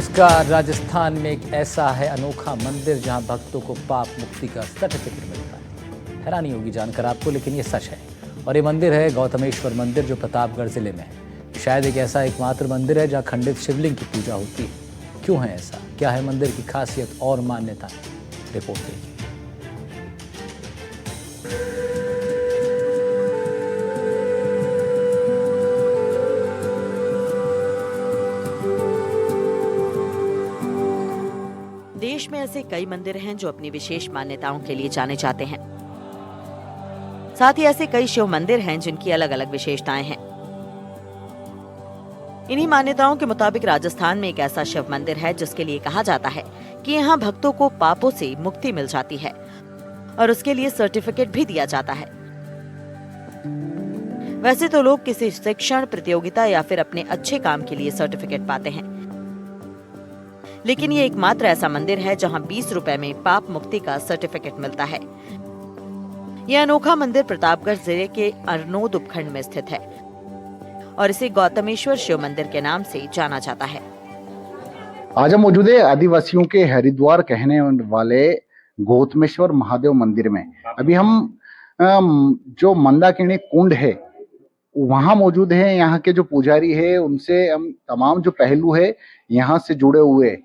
नमस्कार। राजस्थान में एक ऐसा है अनोखा मंदिर जहां भक्तों को पाप मुक्ति का सर्टिफिकेट मिलता है। हैरानी होगी जानकर आपको, लेकिन ये सच है। और ये मंदिर है गौतमेश्वर मंदिर, जो प्रतापगढ़ जिले में है। शायद एक ऐसा एकमात्र मंदिर है जहां खंडित शिवलिंग की पूजा होती है। क्यों है ऐसा, क्या है मंदिर की खासियत और मान्यता, रिपोर्ट देखिए। देश में ऐसे कई मंदिर हैं जो अपनी विशेष मान्यताओं के लिए जाने जाते हैं। साथ ही ऐसे कई शिव मंदिर हैं जिनकी अलग अलग विशेषताएं हैं। इन्हीं मान्यताओं के मुताबिक राजस्थान में एक ऐसा शिव मंदिर है जिसके लिए कहा जाता है कि यहाँ भक्तों को पापों से मुक्ति मिल जाती है और उसके लिए सर्टिफिकेट भी दिया जाता है। वैसे तो लोग किसी शिक्षण प्रतियोगिता या फिर अपने अच्छे काम के लिए सर्टिफिकेट पाते हैं, लेकिन ये एकमात्र ऐसा मंदिर है जहां 20 रुपए में पाप मुक्ति का सर्टिफिकेट मिलता है। यह अनोखा मंदिर प्रतापगढ़ जिले के अरनोद उपखंड में स्थित है और इसे गौतमेश्वर शिव मंदिर के नाम से जाना जाता है। आज हम मौजूद है आदिवासियों के हरिद्वार कहने वाले गौतमेश्वर महादेव मंदिर में। अभी हम जो मंदाकिनी कुंड है वहां मौजूद है। यहाँ के जो पुजारी है उनसे हम तमाम जो पहलू है यहाँ से जुड़े हुए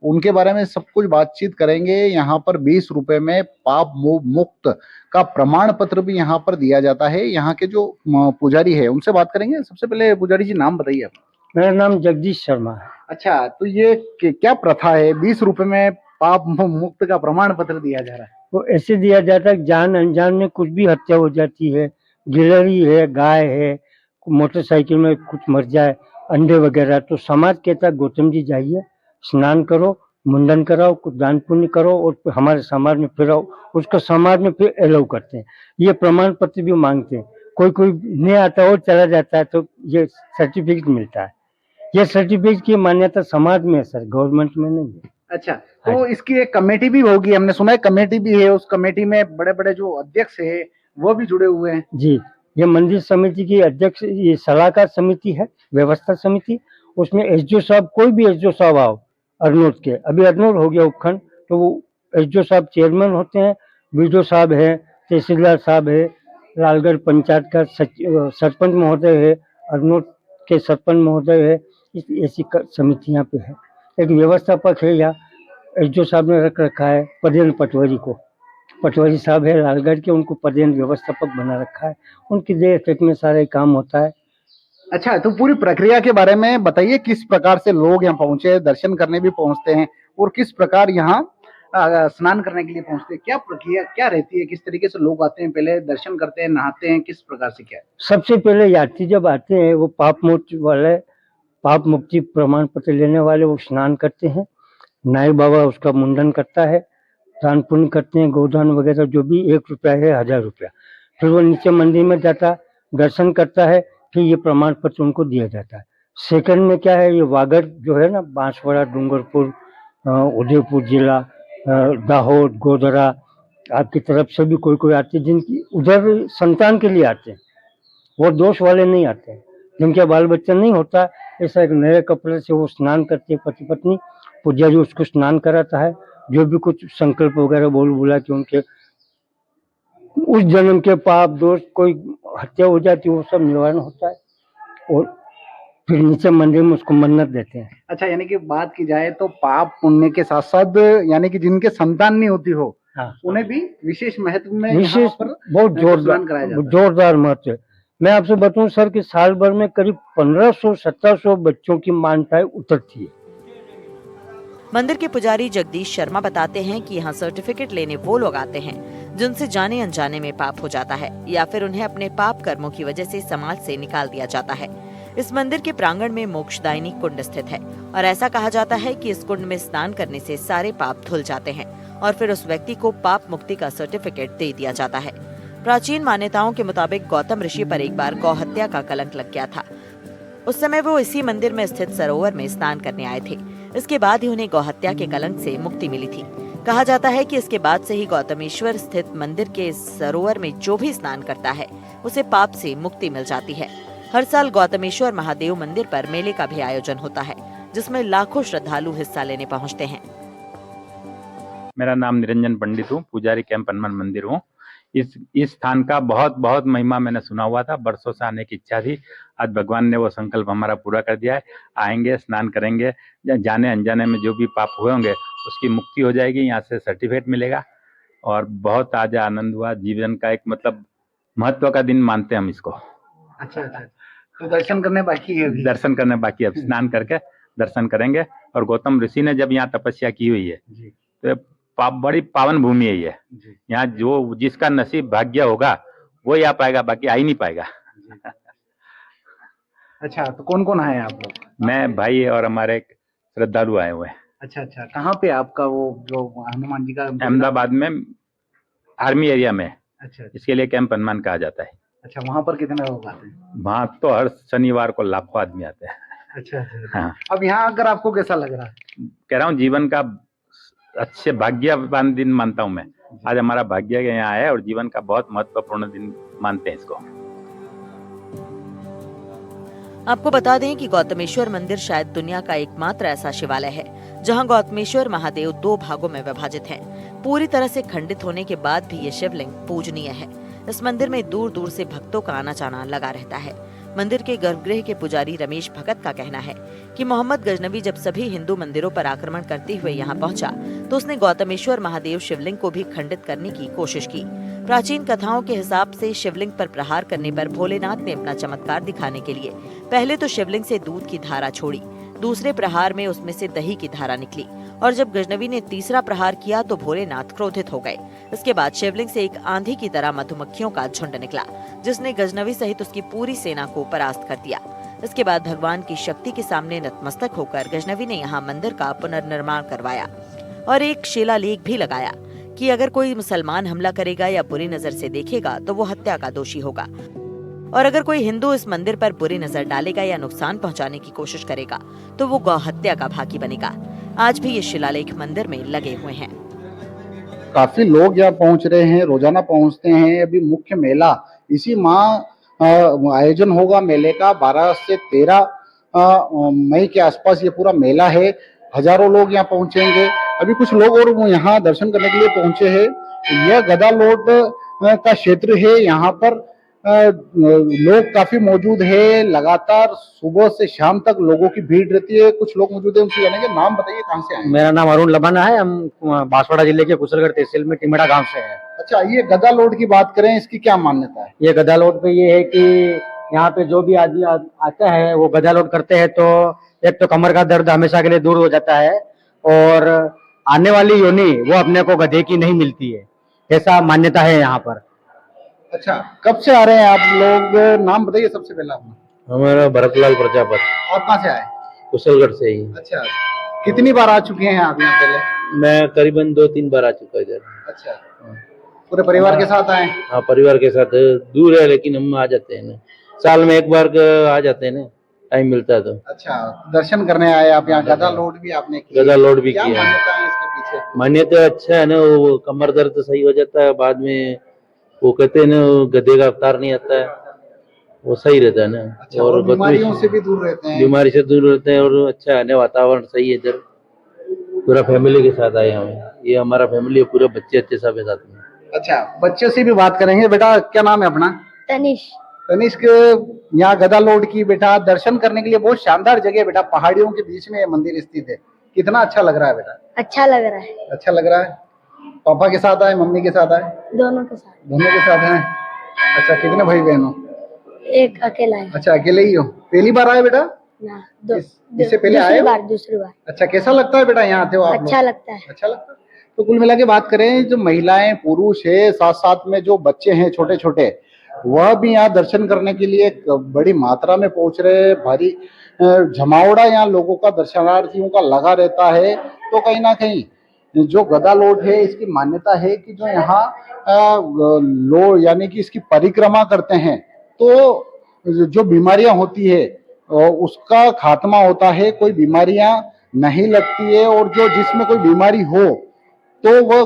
उनके बारे में सब कुछ बातचीत करेंगे। यहाँ पर 20 रुपए में पाप मुक्त का प्रमाण पत्र भी यहाँ पर दिया जाता है। यहाँ के जो पुजारी है उनसे बात करेंगे। सबसे पहले पुजारी जी नाम बताइए आप। मेरा नाम जगदीश शर्मा है। अच्छा, तो ये क्या प्रथा है, 20 रुपए में पाप मुक्त का प्रमाण पत्र दिया जा रहा है? वो ऐसे दिया जाता है, जान अनजान में कुछ भी हत्या हो जाती है, गिलहरी है, गाय है, मोटरसाइकिल में कुछ मर जाए, अंडे वगैरह, तो समाज कहता है गौतम जी जाइए, स्नान करो, मुंडन कराओ, कुछ दान पुण्य करो और हमारे समाज में फिर आओ। उसको समाज में फिर अलाउ करते हैं। ये प्रमाण पत्र भी मांगते हैं। कोई कोई नहीं आता और चला जाता है तो ये सर्टिफिकेट मिलता है। ये सर्टिफिकेट की मान्यता समाज में है सर, गवर्नमेंट में नहीं है। अच्छा, तो इसकी एक कमेटी भी होगी, हमने सुना है कमेटी भी है। उस कमेटी में बड़े बड़े जो अध्यक्ष है वो भी जुड़े हुए हैं। जी, ये मंदिर समिति की अध्यक्ष, ये सलाहकार समिति है, व्यवस्था समिति। उसमें एसडीओ साहब, कोई भी एसडीओ साहब आओ अरनोद के, अभी अरनोद हो गया उपखंड, तो वो एसडीओ साहब चेयरमैन होते हैं, बीडीओ साहब है, तहसीलदार साहब है, लालगढ़ पंचायत का सरपंच महोदय है, अरनोद के सरपंच महोदय है। ऐसी समिति यहाँ पे है। एक व्यवस्थापक है, या एसडीओ साहब ने रख रखा है पदेन पटवारी को। पटवारी साहब है लालगढ़ के, उनको पदेन व्यवस्थापक बना रखा है। उनकी देख रेख में सारे काम होता है। अच्छा, तो पूरी प्रक्रिया के बारे में बताइए, किस प्रकार से लोग यहाँ पहुंचे, दर्शन करने भी पहुंचते हैं और किस प्रकार यहाँ स्नान करने के लिए पहुंचते हैं? क्या प्रक्रिया क्या रहती है, किस तरीके से लोग आते हैं, पहले दर्शन करते हैं, नहाते हैं, किस प्रकार से क्या है? सबसे पहले यात्री जब आते हैं, वो पाप मुक्ति प्रमाण पत्र लेने वाले, वो स्नान करते हैं। नाई बाबा उसका मुंडन करता है, दान पुण्य करते हैं, गोदान वगैरह जो भी, 1 रुपया है, 1000 रुपया। फिर वो नीचे मंदिर में जाता है, दर्शन करता है, फिर ये प्रमाण पत्र उनको दिया जाता है। सेकंड में क्या है, ये वागड़ जो है ना, बांसवाड़ा, डूंगरपुर, उदयपुर जिला, दाहोद, गोधरा, आपकी तरफ से भी कोई कोई आते हैं जिनकी उधर संतान के लिए आते हैं। वो दोष वाले नहीं आते हैं, जिनके बाल बच्चा नहीं होता, ऐसा एक नए कपड़े से वो स्नान करते हैं पति पत्नी। पुजारी उसको स्नान कराता है, जो भी कुछ संकल्प वगैरह बोल बोला कि उनके उस जन्म के पाप दोष, कोई हत्या हो जाती है, वो सब निवारण होता है। और फिर नीचे मंदिर में उसको मन्नत देते हैं। अच्छा, यानी कि बात की जाए तो पाप पुण्य के साथ साथ, यानी कि जिनके संतान नहीं होती हो, हाँ, उन्हें भी विशेष महत्व में, विशेष बहुत जोरदार महत्व है। मैं आपसे बताऊं सर कि साल भर में करीब 1500-1700 बच्चों की मान्यताएं उतरती है। मंदिर के पुजारी जगदीश शर्मा बताते हैं कि यहाँ सर्टिफिकेट लेने वो लोग आते हैं जिनसे जाने अनजाने में पाप हो जाता है या फिर उन्हें अपने पाप कर्मों की वजह से समाज से निकाल दिया जाता है। इस मंदिर के प्रांगण में मोक्षदायिनी कुंड स्थित है और ऐसा कहा जाता है कि इस कुंड में स्नान करने से सारे पाप धुल जाते हैं और फिर उस व्यक्ति को पाप मुक्ति का सर्टिफिकेट दे दिया जाता है। प्राचीन मान्यताओं के मुताबिक गौतम ऋषि पर एक बार गौ हत्या का कलंक लग गया था। उस समय वो इसी मंदिर में स्थित सरोवर में स्नान करने आए थे। इसके बाद ही उन्हें गौ हत्या के कलंक से मुक्ति मिली थी। कहा जाता है कि इसके बाद से ही गौतमेश्वर स्थित मंदिर के सरोवर में जो भी स्नान करता है उसे पाप से मुक्ति मिल जाती है। हर साल गौतमेश्वर महादेव मंदिर पर मेले का भी आयोजन होता है, जिसमें लाखों श्रद्धालु हिस्सा लेने पहुंचते हैं। मेरा नाम निरंजन पंडित हूँ, पुजारी कैंप हनुमान मंदिर हूँ। इस स्थान का बहुत बहुत महिमा मैंने सुना हुआ था, बरसों से आने की इच्छा थी। आज भगवान ने वो संकल्प हमारा पूरा कर दिया है। आएंगे, स्नान करेंगे, जाने अनजाने में जो भी पाप हुए होंगे उसकी मुक्ति हो जाएगी। यहाँ से सर्टिफिकेट मिलेगा और बहुत आज आनंद हुआ। जीवन का एक मतलब महत्व का दिन मानते हैं हम इसको। अच्छा अच्छा, तो दर्शन करने बाकी है अभी? दर्शन करने बाकी है, अब स्नान करके दर्शन करेंगे। और गौतम ऋषि ने जब यहाँ तपस्या की हुई है जी तो बड़ी पावन भूमि है ये। जी यहाँ जो जिसका नसीब भाग्य होगा वो ही आ पाएगा, बाकी आ ही नहीं पाएगा। अच्छा, तो कौन कौन आए आप लोग? मैं, भाई और हमारे एक श्रद्धालु आए हुए हैं। अच्छा अच्छा, कहाँ पे आपका वो जो हनुमान जी का? अहमदाबाद में आर्मी एरिया में। अच्छा इसके लिए कैंप हनुमान कहा जाता है। अच्छा, वहाँ पर कितने लोग आते हैं? वहाँ तो हर शनिवार को लाखों आदमी आते हैं। अच्छा अच्छा, हाँ, अब यहाँ आकर आपको कैसा लग रहा है? कह रहा हूँ जीवन का अच्छे भाग्यवान दिन मानता हूँ मैं। आज हमारा भाग्य यहाँ आया है और जीवन का बहुत महत्वपूर्ण दिन मानते हैं इसको। आपको बता दें कि गौतमेश्वर मंदिर शायद दुनिया का एकमात्र ऐसा शिवालय है जहां गौतमेश्वर महादेव 2 भागों में विभाजित हैं। पूरी तरह से खंडित होने के बाद भी ये शिवलिंग पूजनीय है। इस मंदिर में दूर दूर से भक्तों का आना जाना लगा रहता है। मंदिर के गर्भगृह के पुजारी रमेश भगत का कहना है कि मोहम्मद गजनवी जब सभी हिंदू मंदिरों पर आक्रमण करते हुए यहाँ पहुंचा तो उसने गौतमेश्वर महादेव शिवलिंग को भी खंडित करने की कोशिश की। प्राचीन कथाओं के हिसाब से शिवलिंग पर प्रहार करने पर भोलेनाथ ने अपना चमत्कार दिखाने के लिए पहले तो शिवलिंग से दूध की धारा छोड़ी, दूसरे प्रहार में उसमें से दही की धारा निकली और जब गजनवी ने तीसरा प्रहार किया तो भोलेनाथ क्रोधित हो गए। इसके बाद शिवलिंग से एक आंधी की तरह मधुमक्खियों का झुंड निकला जिसने गजनवी सहित उसकी पूरी सेना को परास्त कर दिया। इसके बाद भगवान की शक्ति के सामने नतमस्तक होकर गजनवी ने यहाँ मंदिर का पुनर्निर्माण करवाया और एक शिलालेख भी लगाया कि अगर कोई मुसलमान हमला करेगा या बुरी नजर से देखेगा तो वो हत्या का दोषी होगा और अगर कोई हिंदू इस मंदिर पर बुरी नजर डालेगा या नुकसान पहुंचाने की कोशिश करेगा तो वो गौ हत्या का भागी बनेगा। आज भी ये शिलालेख मंदिर में लगे हुए हैं। काफी लोग यहाँ पहुंच रहे हैं, रोजाना पहुंचते हैं। अभी मुख्य मेला इसी माह आयोजन होगा मेले का 12 से 13 मई के आसपास ये पूरा मेला है। हजारों लोग यहाँ पहुंचेंगे। अभी कुछ लोग और यहाँ दर्शन करने के लिए पहुंचे हैं। यह गदालोड का क्षेत्र है, यहाँ पर लोग काफी मौजूद है। लगातार सुबह से शाम तक लोगों की भीड़ रहती है। कुछ लोग मौजूद है, उनसे जानेंगे। नाम बताइए, कहाँ से आए? मेरा नाम अरुण लबाना है। हम बांसवाड़ा जिले के कुशलगढ़ तहसील में टिमड़ा गांव से हैं। अच्छा, ये गदालोड की बात करें, इसकी क्या मान्यता है? ये गदालोड पे ये है कि यहाँ पे जो भी आदमी आता है वो गदालोड करते हैं तो एक तो कमर का दर्द हमेशा के लिए दूर हो जाता है और आने वाली योनि वो अपने को गधे की नहीं मिलती है, ऐसा मान्यता है यहाँ पर। अच्छा, कब से आ रहे हैं आप लोग? नाम बताइए सबसे पहले अपना। हमारा भरतलाल प्रजापत, आप कहाँ से आए? कुशलगढ़ से ही। अच्छा, कितनी बार आ चुके हैं आप यहाँ पहले? मैं करीबन 2-3 बार आ चुका इधर। अच्छा, पूरे परिवार के साथ आए? हाँ, परिवार के साथ। दूर है लेकिन हम आ जाते हैं ना, साल में एक बार आ जाते हैं ना, टाइम मिलता है तो। अच्छा, दर्शन करने आए आप यहाँ। गदालोड भी आपने किया? गदालोड भी क्या किया। मान्यता है इसके पीछे? मान्यता अच्छा है ना, वो कमर दर्द सही हो जाता है बाद में। वो कहते हैं ना, गधे का अवतार नहीं आता है, वो सही रहता है ना। अच्छा, और बीमारियों से भी दूर रहते हैं? बीमारी से दूर रहते हैं और अच्छा है ना, वातावरण सही है इधर। पूरा फैमिली के साथ आए हमें, ये हमारा फैमिली है, पूरे बच्चे अच्छे सब है साथ में। अच्छा, बच्चे से भी बात करेंगे। बेटा, क्या नाम है अपना? तनिष। तनिष्क, यहाँ गदालोड की बेटा दर्शन करने के लिए बहुत शानदार जगह है बेटा। पहाड़ियों के बीच में ये मंदिर स्थित है। कितना अच्छा लग रहा है बेटा? अच्छा लग रहा है। अच्छा लग रहा है। पापा के साथ आए, मम्मी के साथ आए? दोनों के साथ। दोनों के साथ हैं। अच्छा, कितने भाई बहन हो? एक अकेला है। अच्छा, अकेले ही हो? पहली बार आए बेटा? ना, इससे पहले आए हो? दूसरी बार। अच्छा, कैसा लगता है बेटा यहाँ आते हो आप? अच्छा लगता है। अच्छा लगता है। तो कुल मिला के बात करें, जो महिलाएं पुरुष है, साथ साथ में जो बच्चे हैं छोटे छोटे, वह भी यहाँ दर्शन करने के लिए बड़ी मात्रा में पहुंच रहे हैं। भारी जमावड़ा यहाँ लोगों का, दर्शनार्थियों का लगा रहता है। तो कहीं ना कहीं जो गदालोड है, इसकी मान्यता है कि जो यहाँ लोग यानी कि इसकी परिक्रमा करते हैं तो जो बीमारियां होती है उसका खात्मा होता है, कोई बीमारियां नहीं लगती है और जो जिसमें कोई बीमारी हो तो वह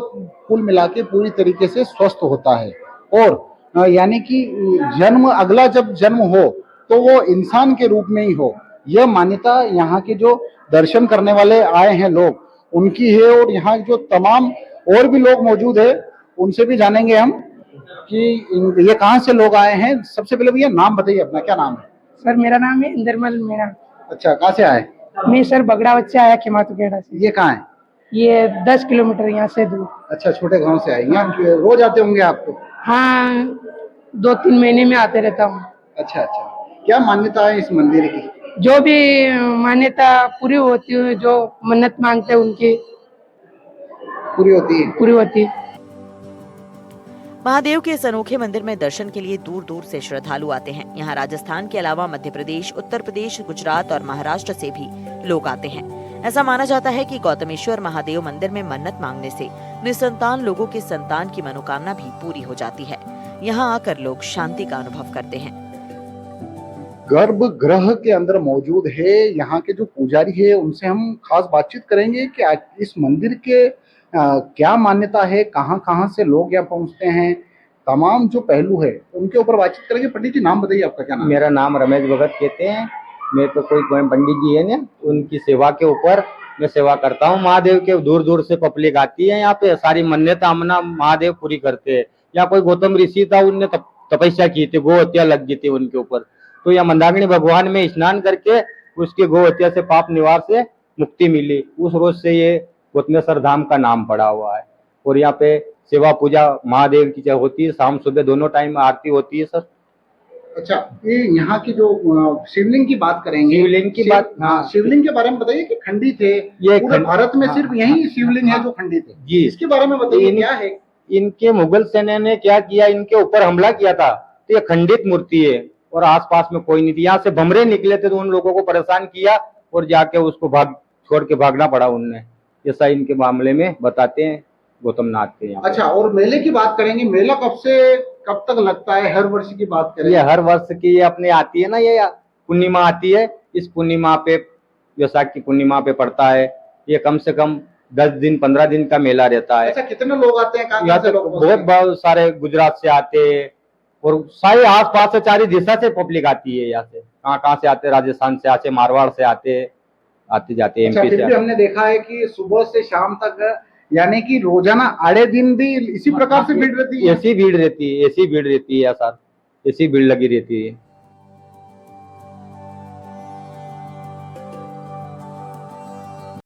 कुल मिला के पूरी तरीके से स्वस्थ होता है। और यानी कि जन्म, अगला जब जन्म हो तो वो इंसान के रूप में ही हो, यह मान्यता यहाँ के जो दर्शन करने वाले आए हैं लोग उनकी है, और यहाँ जो तमाम और भी लोग मौजूद है उनसे भी जानेंगे हम कि ये कहाँ से लोग आए हैं। सबसे पहले भैया नाम बताइए अपना, क्या नाम है? सर मेरा नाम है इंदरमल मीणा। अच्छा, कहाँ से आए? मैं सर बगड़ावत से आया, खेमातुखेड़ा से। ये कहाँ है? ये 10 किलोमीटर यहाँ से दूर। अच्छा, छोटे गांव से आए। यहाँ रोज आते होंगे आपको? हाँ, 2-3 महीने में आते रहता हूँ। अच्छा अच्छा, क्या मान्यता है इस मंदिर की? जो भी मान्यता पूरी होती है, जो मन्नत मांगते हैं उनकी पूरी होती है? पूरी होती है। महादेव के इस अनोखे मंदिर में दर्शन के लिए दूर दूर से श्रद्धालु आते हैं। यहाँ राजस्थान के अलावा मध्य प्रदेश, उत्तर प्रदेश, गुजरात और महाराष्ट्र से भी लोग आते हैं। ऐसा माना जाता है कि गौतमेश्वर महादेव मंदिर में मन्नत मांगने से निसंतान लोगों के संतान की मनोकामना भी पूरी हो जाती है। यहाँ आकर लोग शांति का अनुभव करते हैं। गर्भगृह के अंदर मौजूद है यहाँ के जो पुजारी है, उनसे हम खास बातचीत करेंगे कि इस मंदिर के क्या मान्यता है, कहाँ कहाँ से लोग यहाँ पहुँचते हैं, तमाम जो पहलू है उनके ऊपर बातचीत करेंगे। पंडित जी, नाम बताइए, आपका क्या नाम है? मेरा नाम रमेश भगत कहते हैं। मैं तो कोई पंडित जी है ना, उनकी सेवा के ऊपर मैं सेवा करता हूँ। महादेव के दूर दूर से पब्लिक आती है यहाँ पे, सारी मन्नत आमना महादेव पूरी करते हैं। यहाँ कोई गौतम ऋषि था, उनने तपस्या की थी, गौ हत्या लग गई थी उनके ऊपर, तो यहाँ मंदाकिनी भगवान में स्नान करके उसके गौ हत्या से पाप निवार से मुक्ति मिली। उस रोज से ये गौतमेश्वर धाम का नाम पड़ा हुआ है। और यहाँ पे सेवा पूजा महादेव की होती है, शाम सुबह दोनों टाइम आरती होती है सर। अच्छा, ये यहाँ की जो शिवलिंग की बात करेंगे, शिवलिंग की बात, हाँ, शिवलिंग के बारे में बताइए कि खंडित है, ये पूरे भारत में हाँ, सिर्फ यही शिवलिंग है जो खंडित है जी। इसके बारे में बताइए, क्या है? इनके मुगल सेना ने क्या किया, इनके ऊपर हमला किया था, तो ये खंडित मूर्ति है और आसपास में कोई नहीं थी। यहाँ से बमरे निकले थे तो उन लोगों को परेशान किया और जाके उसको छोड़ के भागना पड़ा उनने। ऐसा इनके मामले में बताते हैं गौतम नाथ के यहाँ। अच्छा, और मेले की बात करेंगे, मेला कब से कब तक लगता है? हर वर्ष की बात करें? ये हर वर्ष की ये अपने आती है ना, ये पूर्णिमा आती है, इस पूर्णिमा पे, वैशाख की पूर्णिमा पे पड़ता है। ये कम से कम 10 दिन 15 दिन का मेला रहता है। अच्छा, कितने लोग आते हैं? यहाँ से बहुत सारे गुजरात से आते हैं और सारे आस पास से, चारी दिशा से पब्लिक आती है। यहाँ से कहाँ से आते, राजस्थान से आते, मारवाड़ से आते जाते, अच्छा, एमपी फिर भी हमने देखा है कि सुबह से शाम तक, यानी कि रोजाना आड़े दिन भी इसी प्रकार से भीड़ रहती है? ऐसी भीड़ रहती है, ऐसी भीड़ रहती है सर, ऐसी भीड़ लगी रहती है।